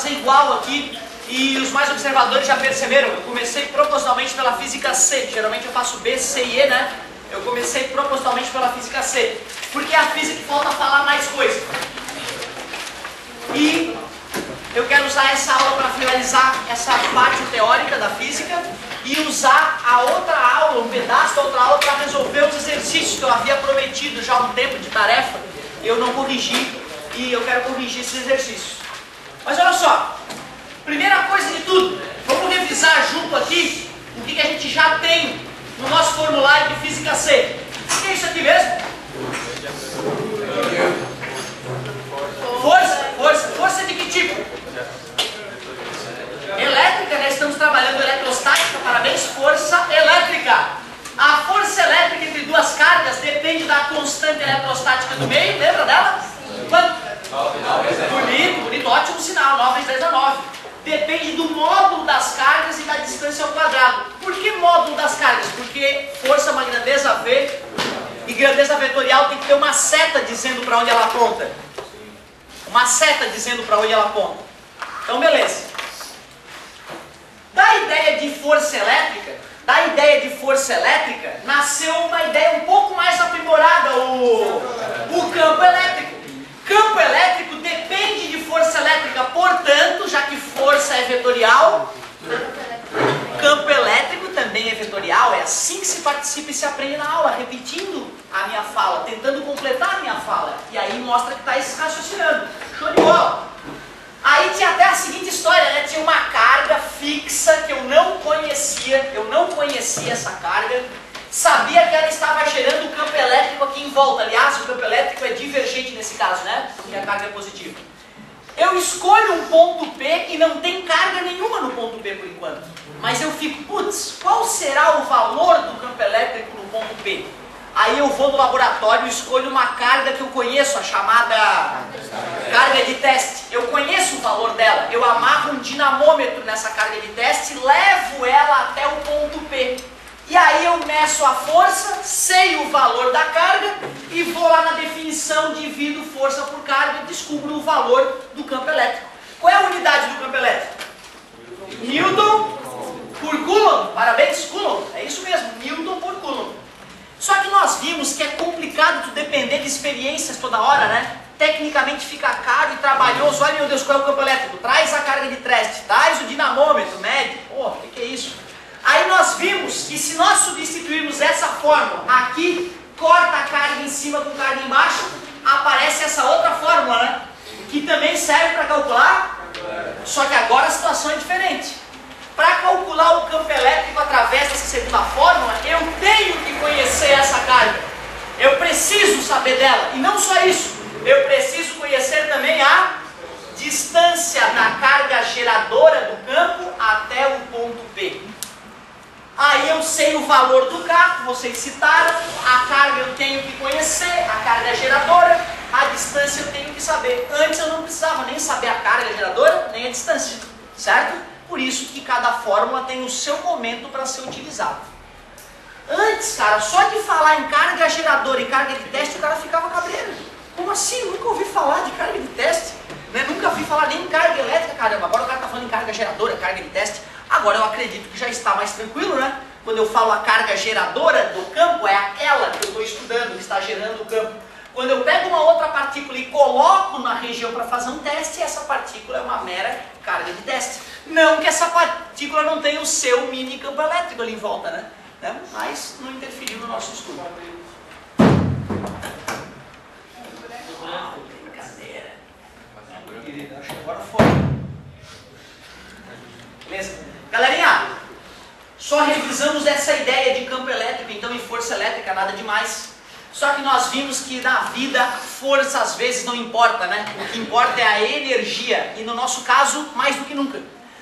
fazer igual aqui. E os mais observadores já perceberam, eu comecei propositalmente pela física C. Geralmente eu faço B, C e E, né? Eu comecei propositalmente pela física C. Porque é a física que falta falar mais coisa. E eu quero usar essa aula para finalizar essa parte teórica da física e usar a outra aula, um pedaço da outra aula, para resolver os exercícios que eu havia prometido já há um tempo de tarefa. Eu não corrigi e eu quero corrigir esses exercícios. Mas olha só. Primeira coisa de tudo, vamos revisar junto aqui o que a gente já tem no nosso formulário de Física C. O que é isso aqui mesmo? Força de que tipo? Elétrica, né? Estamos trabalhando eletrostática, parabéns, força elétrica. A força elétrica entre duas cargas depende da constante eletrostática do meio, lembra dela? Quanto? Bonito, ótimo sinal, 9 vezes 10 a 9. Depende do módulo das cargas e da distância ao quadrado. Por que módulo das cargas? Porque força é uma grandeza V e grandeza vetorial tem que ter uma seta dizendo para onde ela aponta. Uma seta dizendo para onde ela aponta. Então, beleza. Da ideia de força elétrica, nasceu uma ideia um pouco mais aprimorada, o campo elétrico. Campo elétrico depende de força elétrica, portanto, já que força é vetorial, campo elétrico também é vetorial. É assim que se participa e se aprende na aula, repetindo a minha fala, tentando completar a minha fala. E aí mostra que está raciocinando. Show de bola! Aí tinha até a seguinte história, né? Tinha uma carga fixa que eu não conhecia essa carga. Sabia que ela estava gerando o campo elétrico aqui em volta. Aliás, o campo elétrico é divergente nesse caso, né? Porque a carga é positiva. Eu escolho um ponto P e não tem carga nenhuma no ponto P por enquanto. Mas eu fico, putz, qual será o valor do campo elétrico no ponto P? Aí eu vou no laboratório e escolho uma carga que eu conheço, a chamada carga de teste. Eu conheço o valor dela. Eu amarro um dinamômetro nessa carga de teste e levo ela até o ponto P. E aí eu meço a força, sei o valor da carga e vou lá na definição, divido força por carga e descubro o valor do campo elétrico. Qual é a unidade do campo elétrico? Newton por Coulomb. Parabéns, Coulomb. É isso mesmo, Newton por Coulomb. Só que nós vimos que é complicado tu depender de experiências toda hora, né? Tecnicamente fica caro e trabalhoso. Olha, meu Deus, qual é o campo elétrico? Traz a carga de teste, traz o dinamômetro, mede. Pô, o que é isso? Aí nós vimos que se nós substituirmos essa fórmula aqui, corta a carga em cima com carga embaixo, aparece essa outra fórmula, né? Que também serve para calcular, só que agora a situação é diferente. Para calcular o campo elétrico através dessa segunda fórmula, eu tenho que conhecer essa carga. Eu preciso saber dela. E não só isso, eu preciso conhecer também a distância da carga geradora do campo até o ponto P. Aí eu sei o valor do K, vocês citaram, a carga eu tenho que conhecer, a carga geradora, a distância eu tenho que saber. Antes eu não precisava nem saber a carga geradora, nem a distância, certo? Por isso que cada fórmula tem o seu momento para ser utilizado. Antes, cara, só de falar em carga geradora e carga de teste, o cara ficava cabreiro. Como assim? Eu nunca ouvi falar de carga de teste. Né? Nunca ouvi falar nem em carga elétrica, caramba. Agora o cara está falando em carga geradora, carga de teste. Agora eu acredito que já está mais tranquilo, né? Quando eu falo a carga geradora do campo, é aquela que eu estou estudando, que está gerando o campo. Quando eu pego uma outra partícula e coloco na região para fazer um teste, essa partícula é uma mera carga de teste. Não que essa partícula não tenha o seu mini campo elétrico ali em volta, né? Mas não interferiu no nosso estudo. Brincadeira. Querida, acho que agora foi. Beleza? Galerinha, só revisamos essa ideia de campo elétrico, então, em força elétrica, nada demais. Só que nós vimos que na vida, força às vezes não importa, né? O que importa é a energia, e no nosso caso, mais do que nunca.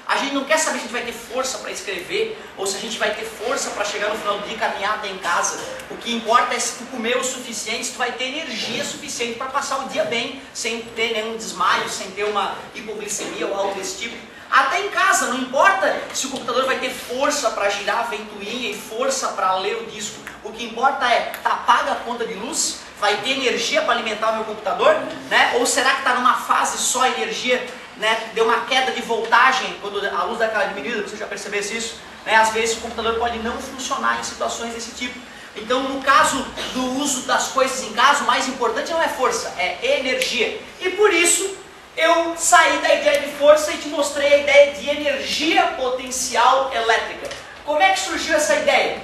A gente não quer saber se a gente vai ter força para escrever, ou se a gente vai ter força para chegar no final do dia e caminhar até em casa. O que importa é se tu comer o suficiente, se tu vai ter energia suficiente para passar o dia bem, sem ter nenhum desmaio, sem ter uma hipoglicemia ou algo desse tipo. Até em casa, não importa se o computador vai ter força para girar a ventoinha e força para ler o disco. O que importa é, tá paga a conta de luz? Vai ter energia para alimentar o meu computador? Né? Ou será que está numa fase só energia né, deu uma queda de voltagem, quando a luz dá aquela diminuída, você já percebesse isso, né, às vezes o computador pode não funcionar em situações desse tipo. Então, no caso do uso das coisas em casa, o mais importante não é força, é energia. E por isso, eu saí da ideia de força e te mostrei a ideia de energia potencial elétrica. Como é que surgiu essa ideia?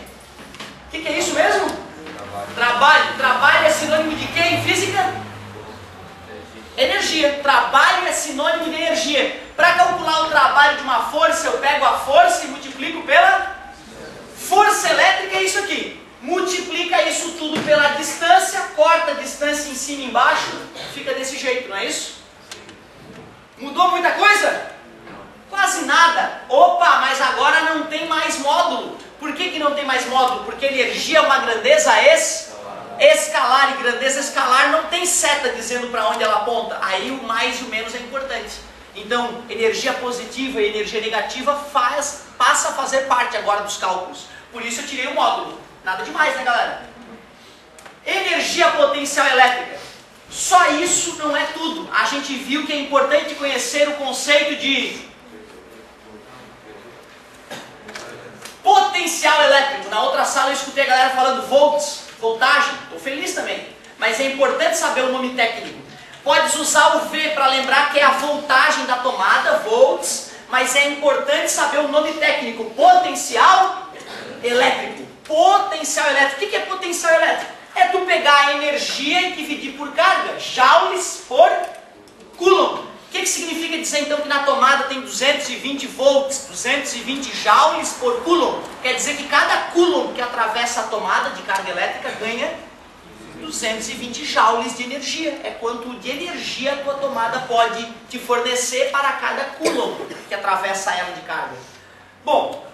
O que é isso mesmo? Trabalho. Trabalho é sinônimo de quê em física? Energia. Trabalho é sinônimo de energia. Para calcular o trabalho de uma força, eu pego a força e multiplico pela força elétrica, é isso aqui. Multiplica isso tudo pela distância, corta a distância em cima e embaixo, fica desse jeito, não é isso? Mudou muita coisa? Quase nada. Opa, mas agora não tem mais módulo. Por que não tem mais módulo? Porque energia é uma grandeza escalar, e grandeza escalar não tem seta dizendo para onde ela aponta. Aí o mais e o menos é importante. Então, energia positiva e energia negativa passa a fazer parte agora dos cálculos. Por isso eu tirei o módulo. Nada demais, né, galera? Energia potencial elétrica. Só isso não é tudo. A gente viu que é importante conhecer o conceito de potencial elétrico. Na outra sala eu escutei a galera falando volts, voltagem. Estou feliz também. Mas é importante saber o nome técnico. Podes usar o V para lembrar que é a voltagem da tomada, volts, mas é importante saber o nome técnico, potencial elétrico. Potencial elétrico. O que é potencial elétrico? É tu pegar a energia e dividir por carga, joules por coulomb. O que significa dizer então que na tomada tem 220 volts, 220 joules por coulomb? Quer dizer que cada coulomb que atravessa a tomada de carga elétrica ganha 220 joules de energia. É quanto de energia a tua tomada pode te fornecer para cada coulomb que atravessa ela de carga. Bom,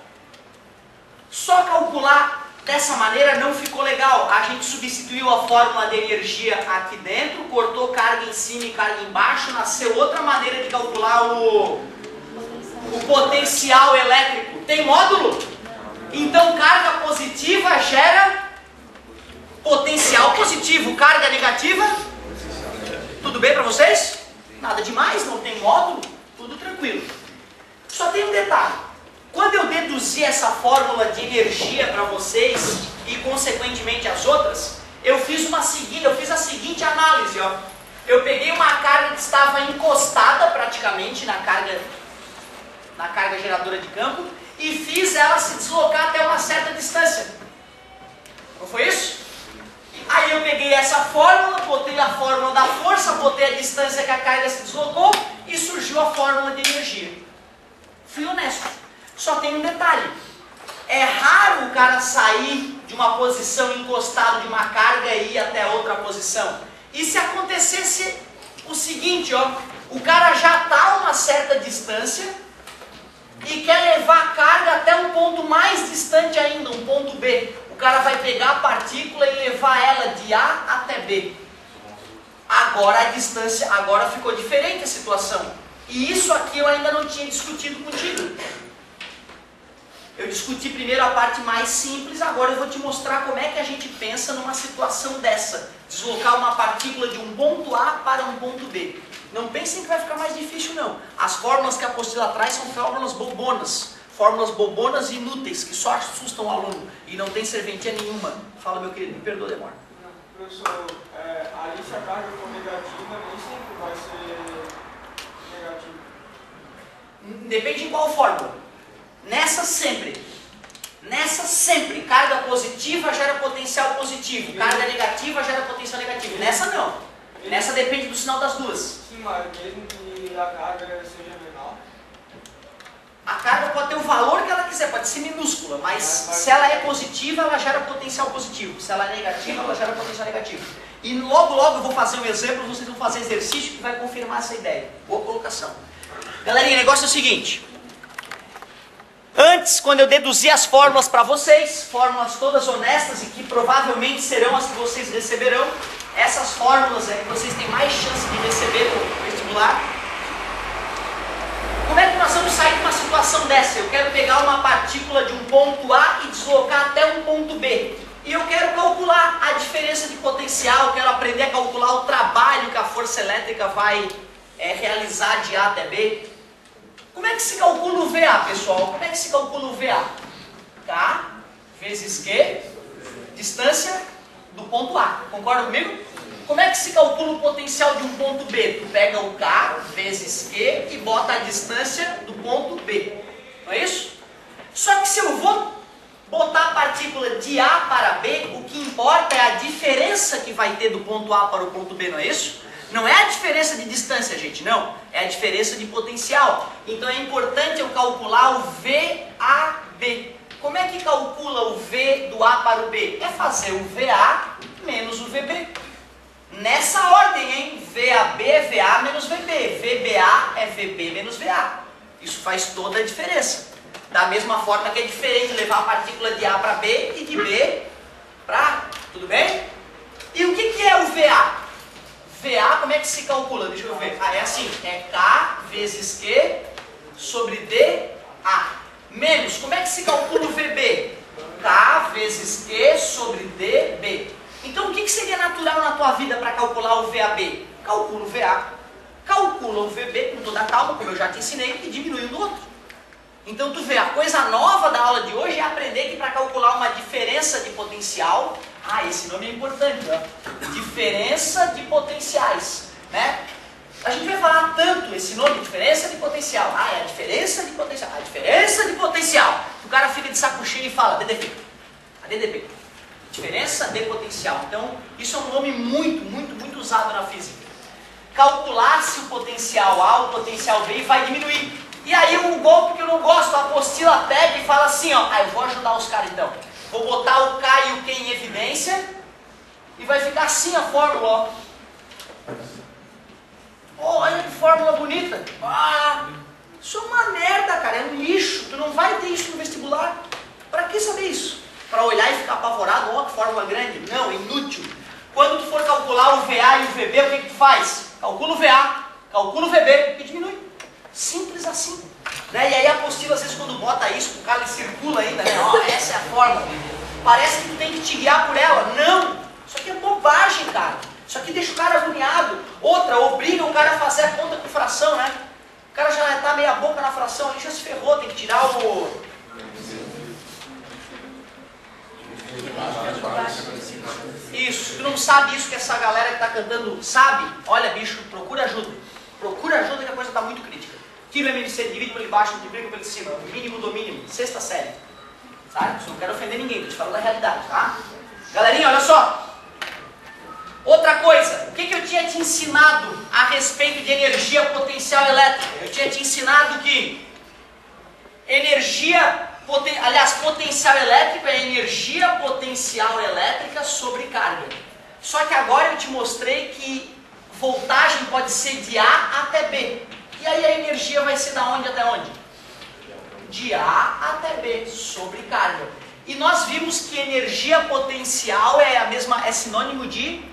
só calcular dessa maneira não ficou legal. A gente substituiu a fórmula de energia aqui dentro, cortou carga em cima e carga embaixo, nasceu outra maneira de calcular o potencial elétrico. Tem módulo? Então carga positiva gera potencial positivo. Carga negativa? Tudo bem para vocês? Nada demais, não tem módulo, tudo tranquilo. Só tem um detalhe. Quando eu deduzi essa fórmula de energia para vocês e consequentemente as outras, eu fiz a seguinte análise, ó. Eu peguei uma carga que estava encostada praticamente na carga geradora de campo e fiz ela se deslocar até uma certa distância. Não foi isso? Aí eu peguei essa fórmula, botei a fórmula da força, botei a distância que a carga se deslocou e surgiu a fórmula de energia. Fui honesto. Só tem um detalhe. É raro o cara sair de uma posição encostado de uma carga e ir até outra posição. E se acontecesse o seguinte, ó, o cara já está a uma certa distância e quer levar a carga até um ponto mais distante ainda, um ponto B. O cara vai pegar a partícula e levar ela de A até B. Agora a distância, agora ficou diferente a situação. E isso aqui eu ainda não tinha discutido contigo. Eu discuti primeiro a parte mais simples, agora eu vou te mostrar como é que a gente pensa numa situação dessa. Deslocar uma partícula de um ponto A para um ponto B. Não pensem que vai ficar mais difícil não. As fórmulas que a apostila traz são fórmulas bobonas. Fórmulas bobonas e inúteis, que só assustam o aluno. E não tem serventia nenhuma. Fala, meu querido, me perdoa, demora. Professor, ali se a carga for negativa, nem sempre vai ser negativa. Depende em qual fórmula. Nessa sempre, carga positiva gera potencial positivo, carga negativa gera potencial negativo. Nessa não, nessa depende do sinal das duas. Sim, mas mesmo que a carga seja menor? A carga pode ter o valor que ela quiser, pode ser minúscula, mas se ela é positiva, ela gera potencial positivo. Se ela é negativa, ela gera potencial negativo. E logo eu vou fazer um exemplo, vocês vão fazer exercício que vai confirmar essa ideia. Boa colocação. Galerinha, o negócio é o seguinte. Antes, quando eu deduzi as fórmulas para vocês, fórmulas todas honestas e que provavelmente serão as que vocês receberão, essas fórmulas é que vocês têm mais chance de receber no vestibular. Como é que nós vamos sair de uma situação dessa? Eu quero pegar uma partícula de um ponto A e deslocar até um ponto B. E eu quero calcular a diferença de potencial, quero aprender a calcular o trabalho que a força elétrica vai é realizar de A até B. Como é que se calcula o VA, pessoal? Como é que se calcula o VA? K vezes Q, distância do ponto A. Concorda comigo? Como é que se calcula o potencial de um ponto B? Tu pega o K vezes Q e bota a distância do ponto B. Não é isso? Só que se eu vou botar a partícula de A para B, o que importa é a diferença que vai ter do ponto A para o ponto B, não é isso? Não é a diferença de distância, gente, não. É a diferença de potencial. Então é importante eu calcular o VAB. Como é que calcula o V do A para o B? É fazer o VA menos o VB. Nessa ordem, hein? VAB é VA menos VB. VBA é VB menos VA. Isso faz toda a diferença. Da mesma forma que é diferente levar a partícula de A para B e de B para A. Tudo bem? E o que é o VA? VA, como é que se calcula? Deixa eu ver. Ah, é assim. É K vezes Q sobre DA. Menos, como é que se calcula o VB? K vezes Q sobre DB. Então, o que seria natural na tua vida para calcular o VAB? Calcula o VA, calcula o VB com toda a calma, como eu já te ensinei, e diminui um do outro. Então, tu vê, a coisa nova da aula de hoje é aprender que para calcular uma diferença de potencial, esse nome é importante, ó, diferença de potenciais, né? A gente vai falar tanto esse nome, diferença de potencial. É a diferença de potencial, a diferença de potencial. O cara fica de saco cheio e fala, DDP, a DDP. Diferença de potencial. Então, isso é um nome muito usado na física. Calcular se o potencial A, o potencial B vai diminuir. E aí um golpe que eu não gosto, a apostila pega e fala assim, ó, eu vou ajudar os caras então. Vou botar o K e o Q em evidência e vai ficar assim a fórmula, ó. Olha que fórmula bonita. Isso é uma merda, cara, é um lixo. Tu não vai ter isso no vestibular. Para que saber isso? Para olhar e ficar apavorado, que fórmula grande. Não, é inútil. Quando tu for calcular o VA e o VB, o que tu faz? Calcula o VA, calcula o VB e diminui. Simples assim. Né? E aí a apostila, às vezes, quando bota isso, o cara circula ainda, né? Essa é a fórmula. Parece que tu tem que te guiar por ela. Não! Isso aqui é bobagem, cara. Isso aqui deixa o cara agoniado. Outra, obriga o cara a fazer a conta com fração, né? O cara já está meia boca na fração, ali já se ferrou, tem que tirar o... Isso, tu não sabe isso que essa galera que está cantando sabe? Olha, bicho, procura ajuda. Procura ajuda que a coisa está muito crítica. Tira o MMC, divide pelo embaixo, multiplica pelo cima. O mínimo do mínimo, sexta série. Sabe? Isso não quero ofender ninguém, tô te falando da realidade, tá? Galerinha, olha só. Outra coisa, o que eu tinha te ensinado a respeito de energia potencial elétrica? Eu tinha te ensinado que potencial elétrico é energia potencial elétrica sobre carga. Só que agora eu te mostrei que voltagem pode ser de A até B. E aí a energia vai ser da onde até onde? De A até B, sobre carga. E nós vimos que energia potencial é sinônimo de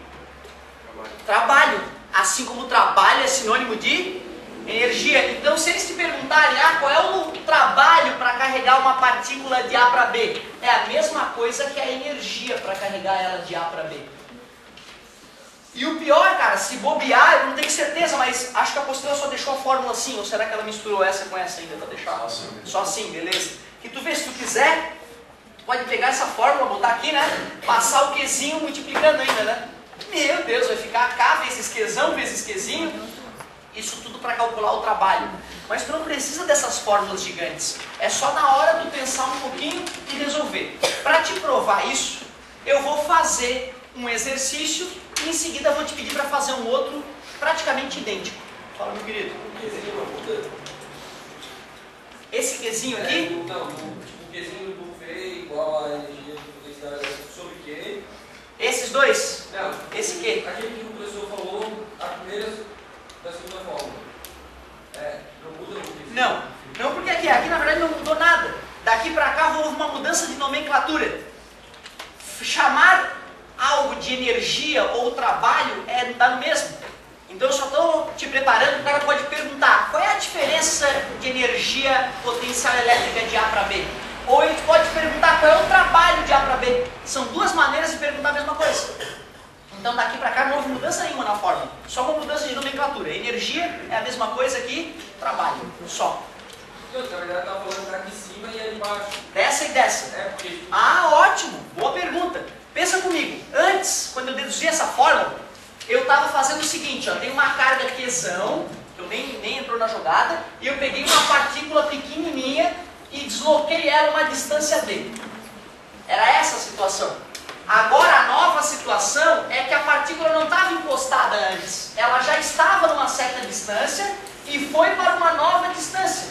trabalho. Assim como trabalho é sinônimo de energia. Então, se eles te perguntarem, qual é o trabalho para carregar uma partícula de A para B? É a mesma coisa que a energia para carregar ela de A para B. E o pior, cara, se bobear, eu não tenho certeza, mas acho que a apostila só deixou a fórmula assim, ou será que ela misturou essa com essa ainda para deixar? Só assim, beleza? Que tu vê, se tu quiser, tu pode pegar essa fórmula, botar aqui, né? Passar o Qzinho multiplicando ainda, né? Meu Deus, vai ficar K vezes Qzão vezes Qzinho. Isso tudo para calcular o trabalho. Mas tu não precisa dessas fórmulas gigantes. É só na hora de pensar um pouquinho e resolver. Para te provar isso, eu vou fazer um exercício e em seguida vou te pedir para fazer um outro praticamente idêntico. Fala, meu querido. Esse Qzinho aqui? Não, o Qzinho do V igual a energia potencial sobre Q. Esses dois? Não. Esse Q? Aquele que o professor falou, a primeira da segunda fórmula. Não muda muito. Não porque aqui na verdade não mudou nada. Daqui para cá houve uma mudança de nomenclatura. Chamar algo de energia ou trabalho dá no mesmo. Então eu só estou te preparando, o cara pode perguntar qual é a diferença de energia potencial elétrica de A para B? Ou ele pode perguntar qual é o trabalho de A para B. São duas maneiras de perguntar a mesma coisa. Então daqui para cá não houve mudança nenhuma na fórmula, só uma mudança de nomenclatura. Energia é a mesma coisa aqui, trabalho, só. Na verdade, estava falando daqui em cima e ali embaixo. Dessa e dessa. É, porque... Ah, ótimo, boa pergunta. Pensa comigo, antes, quando eu deduzi essa fórmula, eu estava fazendo o seguinte, ó, tem uma carga Qzão, que eu nem entrou na jogada, e eu peguei uma partícula pequenininha e desloquei ela uma distância d. Era essa a situação. Agora a nova situação é que a partícula não estava encostada antes, ela já estava numa certa distância e foi para uma nova distância.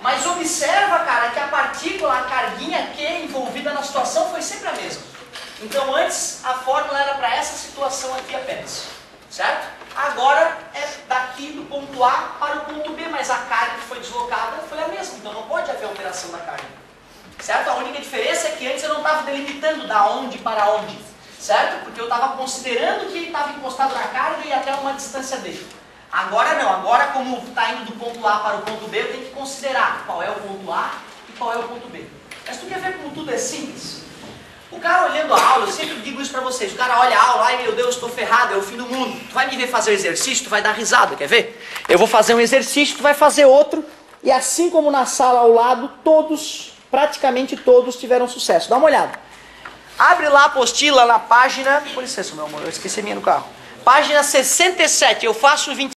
Mas observa, cara, que a partícula, a carguinha Q envolvida na situação foi sempre a mesma. Então antes a fórmula era para essa situação aqui apenas, certo? Agora é daqui do ponto A para o ponto B, mas a carga que foi deslocada foi a mesma, então não pode haver alteração da carga, certo? A única diferença é que antes eu não estava delimitando da onde para onde, certo? Porque eu estava considerando que ele estava encostado na carga e até uma distância dele. Agora não, agora como está indo do ponto A para o ponto B, eu tenho que considerar qual é o ponto A e qual é o ponto B. Mas tu quer ver como tudo é simples? O cara olhando a aula, eu sempre digo isso pra vocês, o cara olha a aula, ai meu Deus, estou ferrado, é o fim do mundo. Tu vai me ver fazer o exercício, tu vai dar risada, quer ver? Eu vou fazer um exercício, tu vai fazer outro, e assim como na sala ao lado, todos, praticamente todos tiveram sucesso. Dá uma olhada. Abre lá a apostila na página, com licença meu amor, eu esqueci a minha no carro. Página 67, eu faço 20.